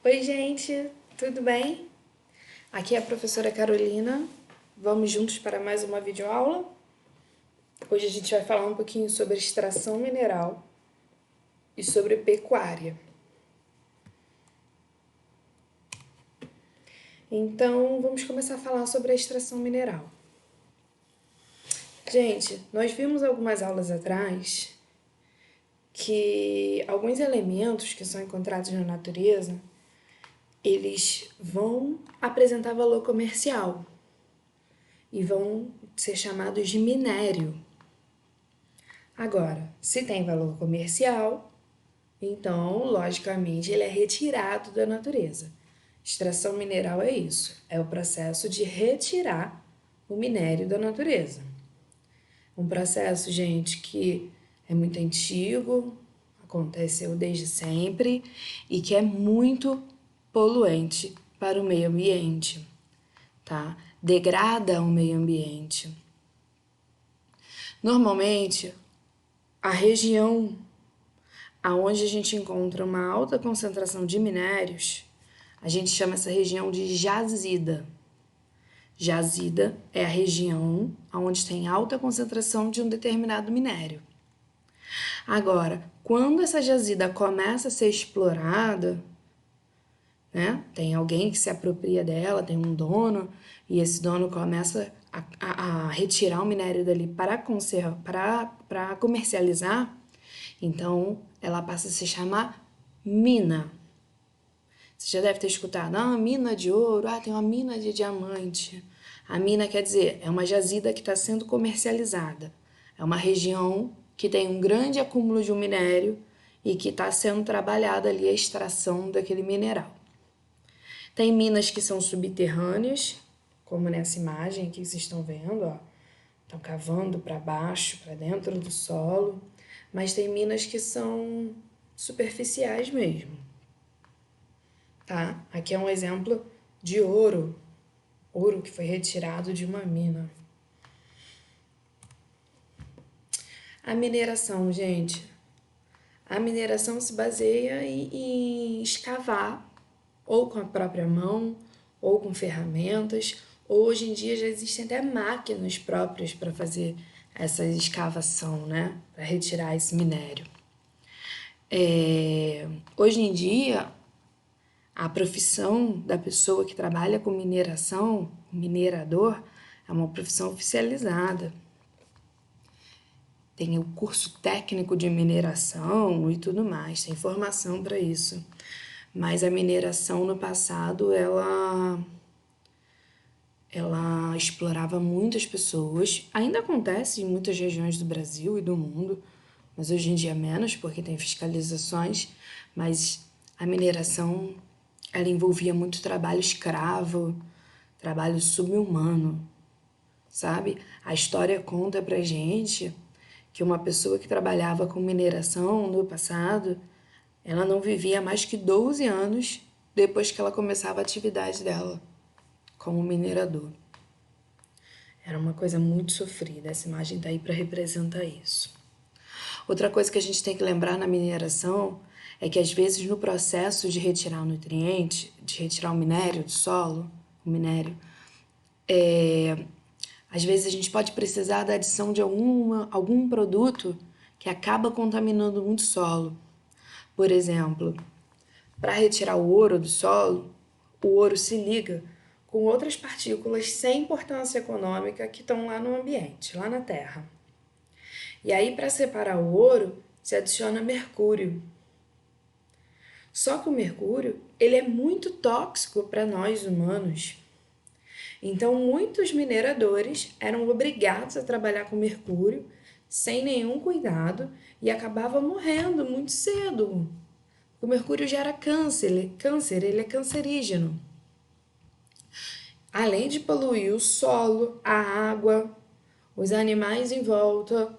Oi, gente, tudo bem? Aqui é a professora Carolina. Vamos juntos para mais uma videoaula? Hoje a gente vai falar um pouquinho sobre extração mineral e sobre pecuária. Então, vamos começar a falar sobre a extração mineral. Gente, nós vimos algumas aulas atrás que alguns elementos que são encontrados na natureza, eles vão apresentar valor comercial e vão ser chamados de minério. Agora, se tem valor comercial, então, logicamente, ele é retirado da natureza. Extração mineral é isso, é o processo de retirar o minério da natureza. Um processo, gente, que é muito antigo, aconteceu desde sempre e que é muito poluente para o meio ambiente, tá? Degrada o meio ambiente. Normalmente, a região aonde a gente encontra uma alta concentração de minérios, a gente chama essa região de jazida. Jazida é a região onde tem alta concentração de um determinado minério. Agora, quando essa jazida começa a ser explorada, né, tem alguém que se apropria dela, tem um dono, e esse dono começa a retirar o minério dali para comercializar, então ela passa a se chamar mina. Você já deve ter escutado, mina de ouro, tem uma mina de diamante. A mina quer dizer, é uma jazida que está sendo comercializada. É uma região que tem um grande acúmulo de um minério e que está sendo trabalhada ali a extração daquele mineral. Tem minas que são subterrâneas, como nessa imagem que vocês estão vendo, ó. Estão cavando para baixo, para dentro do solo. Mas tem minas que são superficiais mesmo. Tá? Aqui é um exemplo de ouro. Ouro que foi retirado de uma mina. A mineração, gente. A mineração se baseia em escavar, ou com a própria mão, ou com ferramentas, ou hoje em dia já existem até máquinas próprias para fazer essa escavação, né? Para retirar esse minério. Hoje em dia, a profissão da pessoa que trabalha com mineração, minerador, é uma profissão oficializada. Tem o curso técnico de mineração e tudo mais, tem formação para isso. Mas a mineração no passado, ela explorava muitas pessoas. Ainda acontece em muitas regiões do Brasil e do mundo, mas hoje em dia menos, porque tem fiscalizações. Mas a mineração, ela envolvia muito trabalho escravo, trabalho subhumano, sabe? A história conta pra gente que uma pessoa que trabalhava com mineração no passado, ela não vivia mais que 12 anos depois que ela começava a atividade dela como minerador. Era uma coisa muito sofrida, essa imagem tá aí para representar isso. Outra coisa que a gente tem que lembrar na mineração é que às vezes no processo de retirar o nutriente, de retirar o minério do solo, às vezes a gente pode precisar da adição de algum produto que acaba contaminando muito o solo. Por exemplo, para retirar o ouro do solo, o ouro se liga com outras partículas sem importância econômica que estão lá no ambiente, lá na Terra. E aí, para separar o ouro, se adiciona mercúrio. Só que o mercúrio, ele é muito tóxico para nós humanos. Então, muitos mineradores eram obrigados a trabalhar com mercúrio sem nenhum cuidado e acabavam morrendo muito cedo. O mercúrio gera câncer, ele é cancerígeno. Além de poluir o solo, a água, os animais em volta,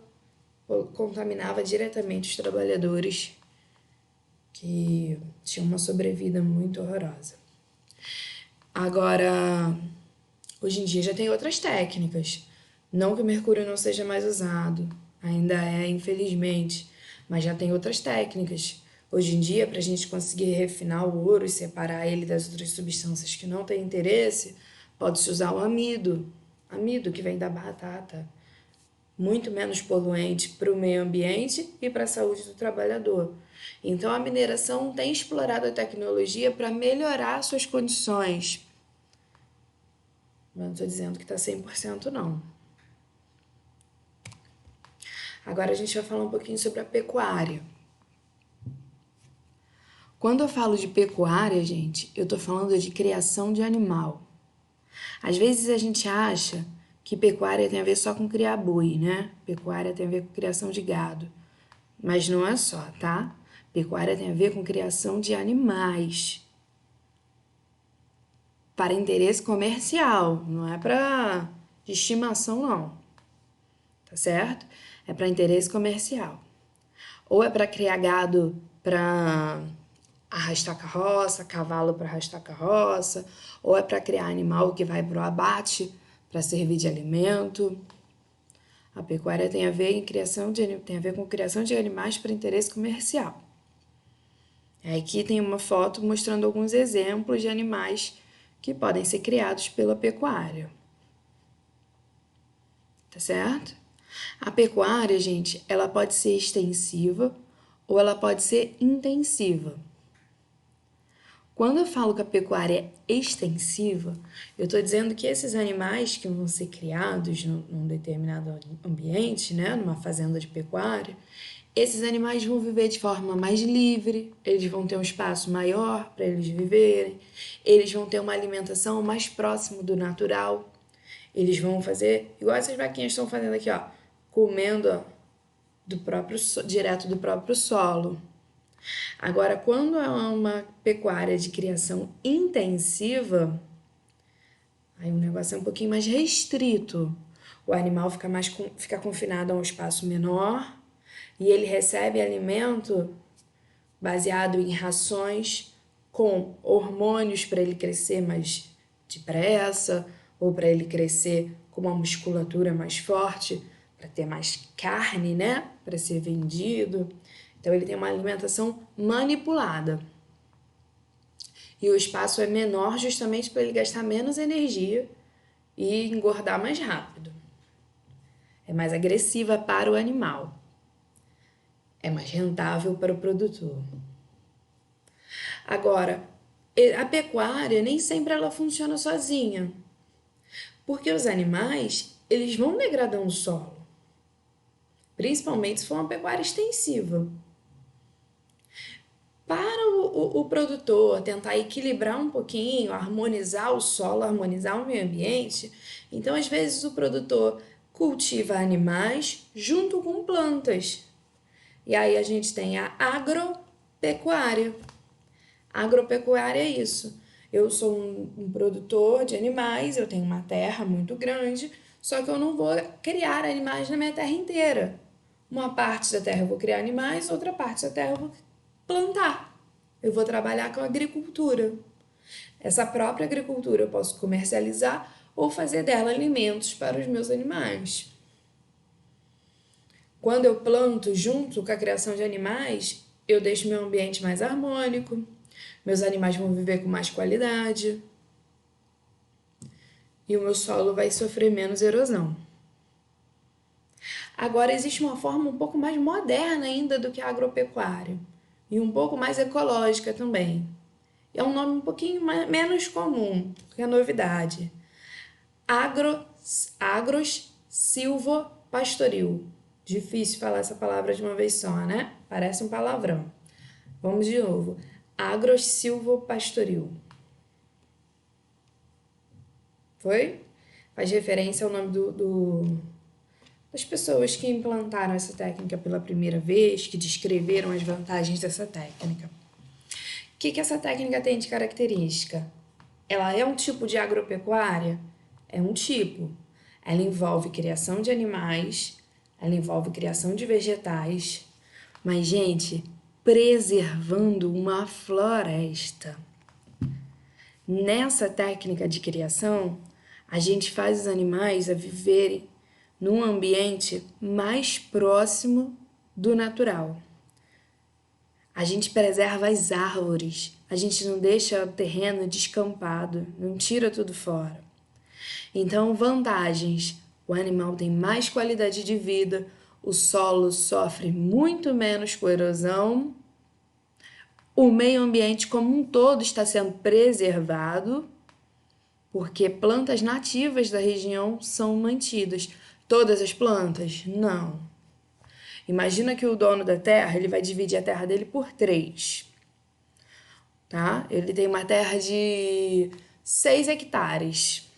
contaminava diretamente os trabalhadores que tinham uma sobrevida muito horrorosa. Agora, hoje em dia já tem outras técnicas. Não que o mercúrio não seja mais usado, ainda é, infelizmente, mas já tem outras técnicas, Hoje em dia, para a gente conseguir refinar o ouro e separar ele das outras substâncias que não têm interesse, pode-se usar o amido que vem da batata, muito menos poluente para o meio ambiente e para a saúde do trabalhador. Então, a mineração tem explorado a tecnologia para melhorar suas condições. Não estou dizendo que está 100% não. Agora a gente vai falar um pouquinho sobre a pecuária. Quando eu falo de pecuária, gente, eu estou falando de criação de animal. Às vezes a gente acha que pecuária tem a ver só com criar boi, né? Pecuária tem a ver com criação de gado. Mas não é só, tá? Pecuária tem a ver com criação de animais. Para interesse comercial, não é para de estimação, não. Tá certo? É para interesse comercial. Ou é para criar gado para arrastar carroça, cavalo para arrastar carroça, ou é para criar animal que vai para o abate para servir de alimento. A pecuária tem a ver com criação de animais para interesse comercial. Aqui tem uma foto mostrando alguns exemplos de animais que podem ser criados pela pecuária. Tá certo? A pecuária, gente, ela pode ser extensiva ou ela pode ser intensiva. Quando eu falo que a pecuária é extensiva, eu estou dizendo que esses animais que vão ser criados num determinado ambiente, né, numa fazenda de pecuária, esses animais vão viver de forma mais livre, eles vão ter um espaço maior para eles viverem, eles vão ter uma alimentação mais próxima do natural, eles vão fazer igual essas vaquinhas estão fazendo aqui, ó, comendo ó, direto do próprio solo. Agora, quando é uma pecuária de criação intensiva, aí o negócio é um pouquinho mais restrito. O animal fica confinado a um espaço menor e ele recebe alimento baseado em rações com hormônios para ele crescer mais depressa ou para ele crescer com uma musculatura mais forte, para ter mais carne, né? Para ser vendido. Então, ele tem uma alimentação manipulada. E o espaço é menor justamente para ele gastar menos energia e engordar mais rápido. É mais agressiva para o animal. É mais rentável para o produtor. Agora, a pecuária nem sempre ela funciona sozinha. Porque os animais, eles vão degradando o solo. Principalmente se for uma pecuária extensiva. Para o produtor tentar equilibrar um pouquinho, harmonizar o solo, harmonizar o meio ambiente, então às vezes o produtor cultiva animais junto com plantas. E aí a gente tem a agropecuária. A agropecuária é isso. Eu sou um produtor de animais, eu tenho uma terra muito grande, só que eu não vou criar animais na minha terra inteira. Uma parte da terra eu vou criar animais, outra parte da terra eu vou plantar. Eu vou trabalhar com agricultura. Essa própria agricultura eu posso comercializar ou fazer dela alimentos para os meus animais. Quando eu planto junto com a criação de animais, eu deixo meu ambiente mais harmônico, meus animais vão viver com mais qualidade e o meu solo vai sofrer menos erosão. Agora, existe uma forma um pouco mais moderna ainda do que a agropecuária e um pouco mais ecológica também. É um nome um pouquinho menos comum, porque é novidade. Agros silvopastoril. Difícil falar essa palavra de uma vez só, né? Parece um palavrão. Vamos de novo. Agros silvopastoril. Foi? Faz referência ao nome das pessoas que implantaram essa técnica pela primeira vez, que descreveram as vantagens dessa técnica. O que essa técnica tem de característica? Ela é um tipo de agropecuária? É um tipo. Ela envolve criação de animais, ela envolve criação de vegetais, mas, gente, preservando uma floresta. Nessa técnica de criação, a gente faz os animais a viverem num ambiente mais próximo do natural. A gente preserva as árvores, a gente não deixa o terreno descampado, não tira tudo fora. Então, vantagens: o animal tem mais qualidade de vida, o solo sofre muito menos com erosão, o meio ambiente como um todo está sendo preservado, porque plantas nativas da região são mantidas. Todas as plantas? Não. Imagina que o dono da terra, ele vai dividir a terra dele por 3, tá? Ele tem uma terra de 6 hectares.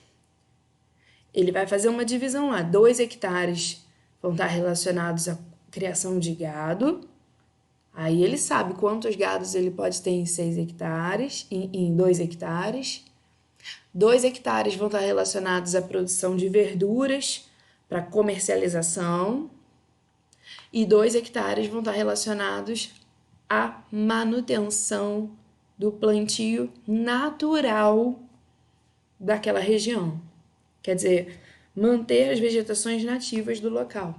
Ele vai fazer uma divisão lá. 2 hectares vão estar relacionados à criação de gado. Aí ele sabe quantos gados ele pode ter em 6 hectares, em 2 hectares. 2 hectares vão estar relacionados à produção de verduras para comercialização. E 2 hectares vão estar relacionados à manutenção do plantio natural daquela região. Quer dizer, manter as vegetações nativas do local.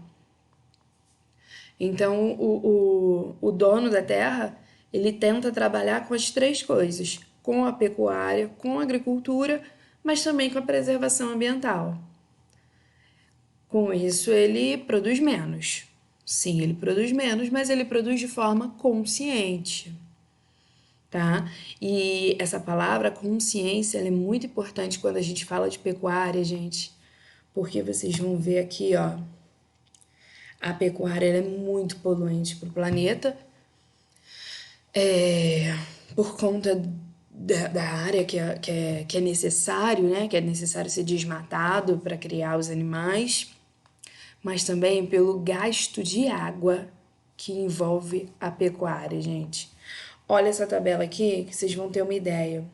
Então, o dono da terra, ele tenta trabalhar com as 3 coisas, com a pecuária, com a agricultura, mas também com a preservação ambiental. Com isso, ele produz menos. Sim, ele produz menos, mas ele produz de forma consciente, tá? E essa palavra consciência, ela é muito importante quando a gente fala de pecuária, gente, porque vocês vão ver aqui, ó, a pecuária ela é muito poluente para o planeta, por conta da área que é necessário, né? Que é necessário ser desmatado para criar os animais, mas também pelo gasto de água que envolve a pecuária, gente. Olha essa tabela aqui que vocês vão ter uma ideia.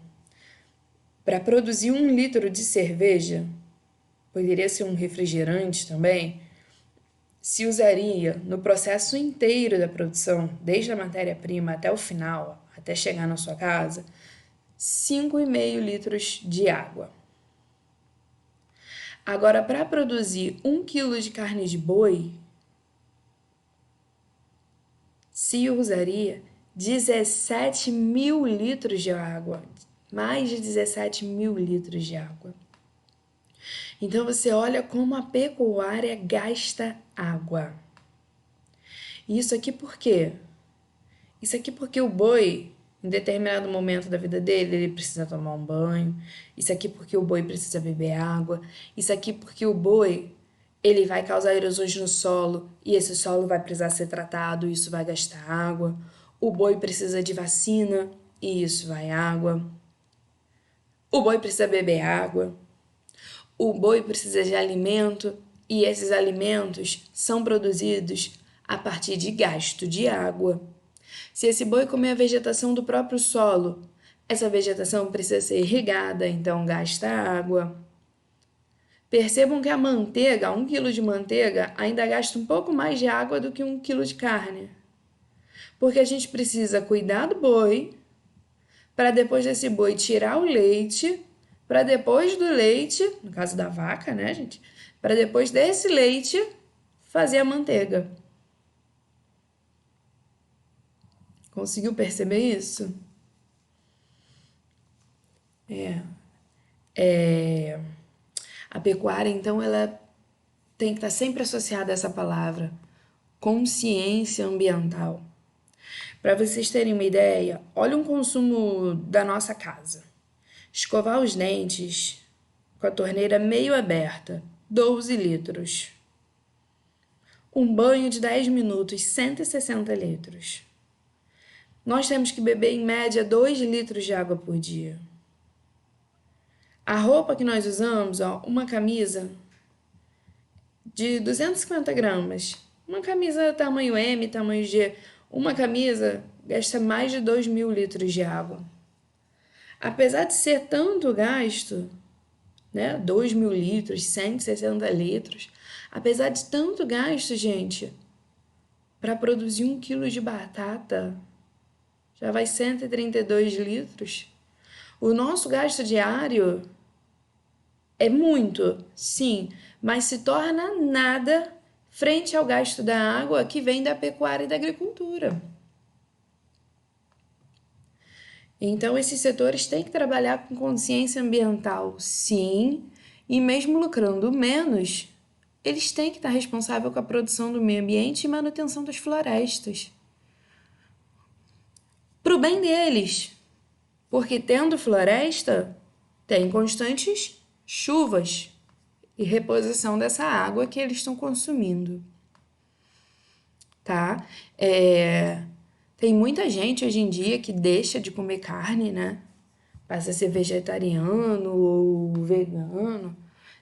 Para produzir 1 litro de cerveja, poderia ser um refrigerante também, se usaria no processo inteiro da produção, desde a matéria-prima até o final, até chegar na sua casa, 5,5 litros de água. Agora, para produzir 1 quilo de carne de boi, se usaria 17 mil litros de água, mais de 17 mil litros de água. Então, você olha como a pecuária gasta água. Isso aqui por quê? Isso aqui porque o boi, em determinado momento da vida dele, ele precisa tomar um banho. Isso aqui porque o boi precisa beber água. Isso aqui porque o boi, ele vai causar erosões no solo e esse solo vai precisar ser tratado e isso vai gastar água. O boi precisa de vacina e isso vai água. O boi precisa beber água. O boi precisa de alimento e esses alimentos são produzidos a partir de gasto de água. Se esse boi comer a vegetação do próprio solo, essa vegetação precisa ser irrigada, então gasta água. Percebam que a manteiga, 1 quilo de manteiga, ainda gasta um pouco mais de água do que 1 quilo de carne. Porque a gente precisa cuidar do boi, para depois desse boi tirar o leite, para depois do leite, no caso da vaca, né, gente? Para depois desse leite fazer a manteiga. Conseguiu perceber isso? A pecuária, então, ela tem que estar sempre associada a essa palavra, consciência ambiental. Para vocês terem uma ideia, olha um consumo da nossa casa. Escovar os dentes com a torneira meio aberta, 12 litros. Um banho de 10 minutos, 160 litros. Nós temos que beber em média 2 litros de água por dia. A roupa que nós usamos, ó, uma camisa de 250 gramas, uma camisa tamanho M, tamanho G, uma camisa gasta mais de 2.000 litros de água. Apesar de ser tanto gasto, né, 2.000 litros, 160 litros, apesar de tanto gasto, gente, para produzir 1 quilo de batata, já vai 132 litros. O nosso gasto diário é muito, sim, mas se torna nada frente ao gasto da água que vem da pecuária e da agricultura. Então, esses setores têm que trabalhar com consciência ambiental, sim, e mesmo lucrando menos, eles têm que estar responsáveis com a produção do meio ambiente e manutenção das florestas. Para o bem deles, porque tendo floresta, tem constantes chuvas e reposição dessa água que eles estão consumindo, tá? Tem muita gente hoje em dia que deixa de comer carne, né? Passa a ser vegetariano ou vegano,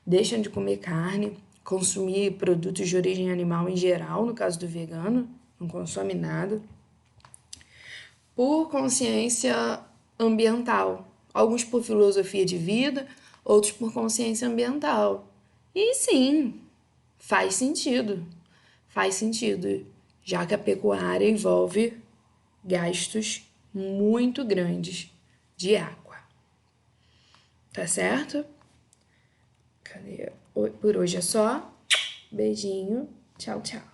deixam de comer carne, consumir produtos de origem animal em geral, no caso do vegano, não consome nada, por consciência ambiental. Alguns por filosofia de vida, outros por consciência ambiental. E sim, faz sentido. Faz sentido, já que a pecuária envolve gastos muito grandes de água. Tá certo? Cadê? Por hoje é só. Beijinho. Tchau, tchau.